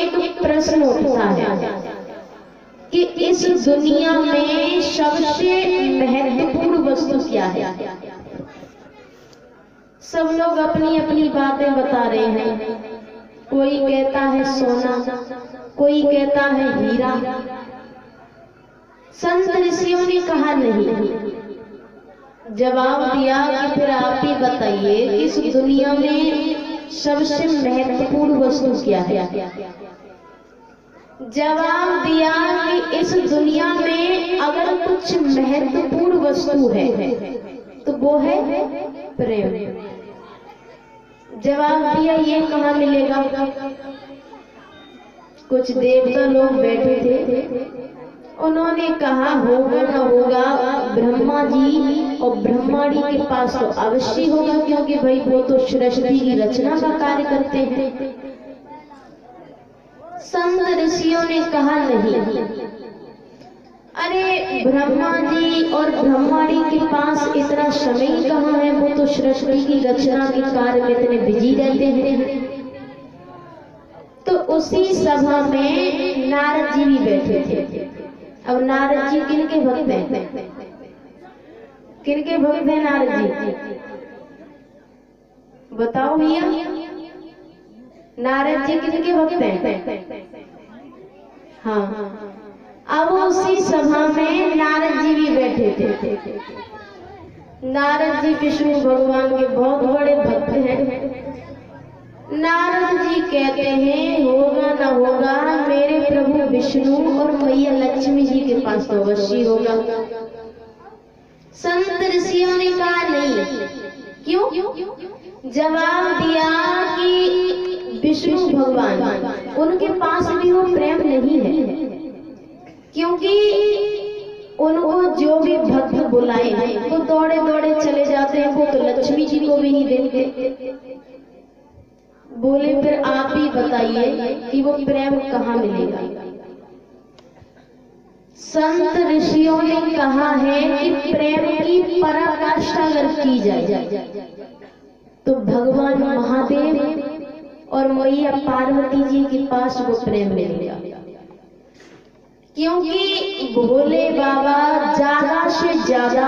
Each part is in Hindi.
एक प्रश्न उठता है कि इस दुनिया में सबसे महत्वपूर्ण वस्तु क्या है। सब लोग अपनी अपनी बातें बता रहे हैं। कोई कहता है सोना, कोई कहता है हीरा। संत ऋषियों ने कहा नहीं। जवाब दिया कि फिर आप ही बताइए कि इस दुनिया में सबसे महत्वपूर्ण वस्तु क्या है। जवाब दिया कि इस दुनिया में अगर कुछ महत्वपूर्ण वस्तु है तो वो है प्रेम। जवाब दिया ये कहाँ मिलेगा। कुछ देवता लोग बैठे थे, उन्होंने कहा होगा ना होगा ब्रह्मा जी और ब्रह्माणी के पास तो अवश्य होगा, क्योंकि भाई वो तो सृष्टि की रचना का कार्य करते हैं। संत ऋषियों ने कहा नहीं। अरे ब्रह्मा जी और ब्रह्माणी के पास इतना समय कहाँ है, वो तो सृष्टि की रचना के कार्य में इतने बिजी रहते हैं। तो उसी सभा में नारद जी भी बैठे थे। अब नारद जी किनके भक्त हैं? किनके भक्त हैं नारद जी? बताओ भैया, नारद जी किनके भक्त हैं? हाँ, अब उसी सभा में नारद जी भी बैठे थे। नारद जी विष्णु भगवान के बहुत बड़े भक्त हैं। नारद जी कहते हैं होगा ना होगा मेरे प्रभु विष्णु और मैया लक्ष्मी जी के पास तो अवश्य होगा। संत ऋषियों ने कहा नहीं। क्यों? जवाब दिया कि विष्णु भगवान, उनके पास भी वो प्रेम नहीं है, क्योंकि उनको जो भी भक्त बुलाए वो दौड़े दौड़े चले जाते हैं। वो तो लक्ष्मी जी को भी नहीं देखते। बोले फिर आप ही बताइए कि वो प्रेम कहाँ मिलेगा। संत ऋषियों ने कहा है कि प्रेम की पराकाष्ठा अगर की जाए तो भगवान महादेव और मैया पार्वती जी के पास वो प्रेम मिलेगा, क्योंकि भोले बाबा ज्यादा से ज्यादा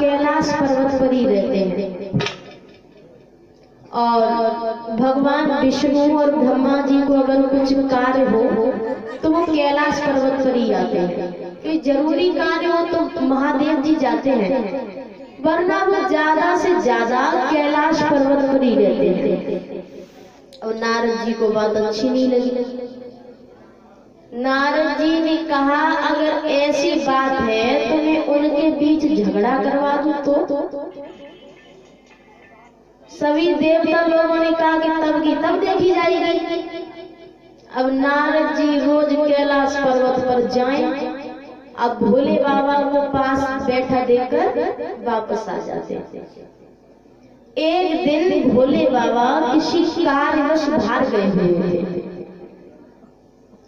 कैलाश पर्वत पर ही रहते हैं और भगवान विष्णु और ब्रह्मा जी को अगर कुछ कार्य हो तो वो कैलाश पर्वत पर ही आते हैं। कोई जरूरी कार्य हो तो महादेव जी जाते हैं, वरना वो ज्यादा से ज्यादा कैलाश पर्वत पर ही रहते हैं। और नारद जी को बात अच्छी नहीं लगी। नारद जी ने कहा अगर ऐसी बात है तो मैं उनके बीच झगड़ा करवा दूं तो। सभी देवता लोगों ने कहा कि तब की तब देखी जाएगी। अब नारद जी रोज कैलाश पर्वत पर जाएं, अब भोले बाबा को पास बैठा देकर वापस आ जाते थे। एक दिन भोले बाबा किसी कार्यवश बाहर गए हुए थे।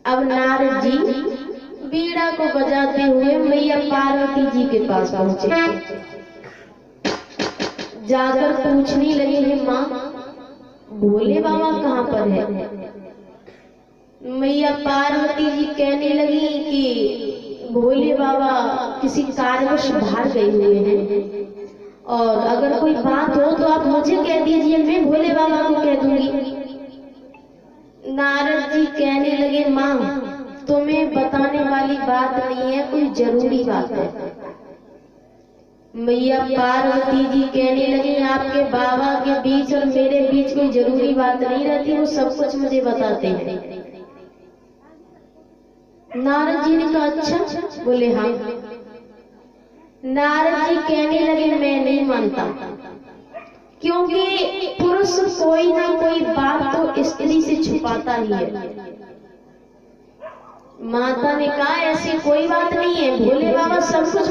अब नारद जी बीड़ा को बजाते हुए मैया पार्वती जी के पास पहुंचे। जाकर पूछने लगे हैं माँ भोले बाबा कहाँ पर है। मैया पार्वती जी कहने लगी कि भोले बाबा किसी कार्यवश बाहर गए हुए हैं, और अगर कोई बात हो तो आप मुझे कह दीजिए, मैं भोले बाबा को कह दूंगी। नारद जी कहने लगे माँ तुम्हें बताने वाली बात नहीं है, कोई जरूरी बात है। मैया पार्वती जी कहने लगी आपके बाबा के बीच और मेरे बीच कोई जरूरी बात नहीं रहती, वो सब कुछ मुझे बताते हैं। नारद जी ने कहा अच्छा। बोले हाँ। नारद जी कहने लगे मैं नहीं मानता, क्योंकि पुरुष कोई ना कोई बात तो स्त्री से छुपाता ही है। माता ने कहा ऐसी कोई बात नहीं है, भोले बाबा सब कुछ